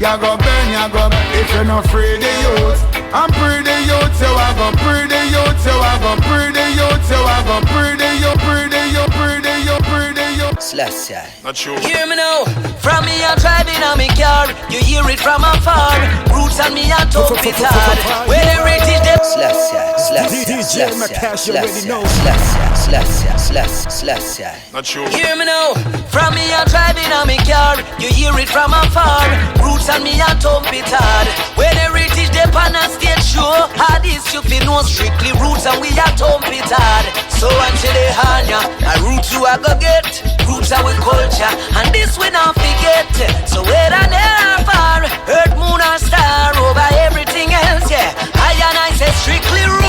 You go burn, you go. If you're not free the youth, I'm free the youth. So I go free the youth. So I go free the youth. So I go free the youth. Free the youth. Free the youth. Free the youth. Slash, not sure. Hear me now. From me I'm driving on me car. You hear it from afar. Roots on me I talk it hard. When the British them slash, not sure. Hear me now. From me I'm driving on me car. You hear it from afar. Roots on me I talk it hard. When the British them on a stage show, hard is you feel no strictly roots and we are talk it hard. So until they hanya, a roots you a go get. Roots our culture, and this we not forget. So whether near or far, earth, moon or star, over everything else, yeah. I and I say strictly roots.